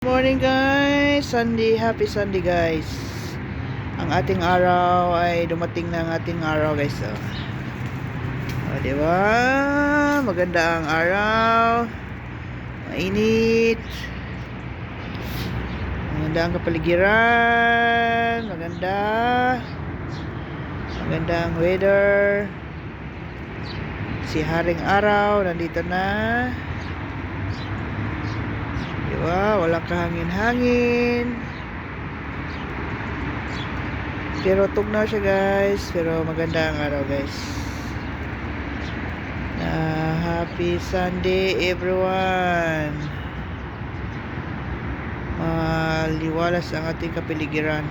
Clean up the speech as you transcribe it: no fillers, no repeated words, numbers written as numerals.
Morning guys, happy Sunday guys. Ang ating araw ay dumating na ang ating araw guys. Di ba? Maganda ang araw. Mainit. Maganda ang kapaligiran. Maganda ang weather. Si Haring Araw nandito na. Diba? Walang kahangin-hangin. Pero tugnaw siya guys. Pero maganda ang araw guys. Happy Sunday everyone. Maliwalas ang ating kapaligiran.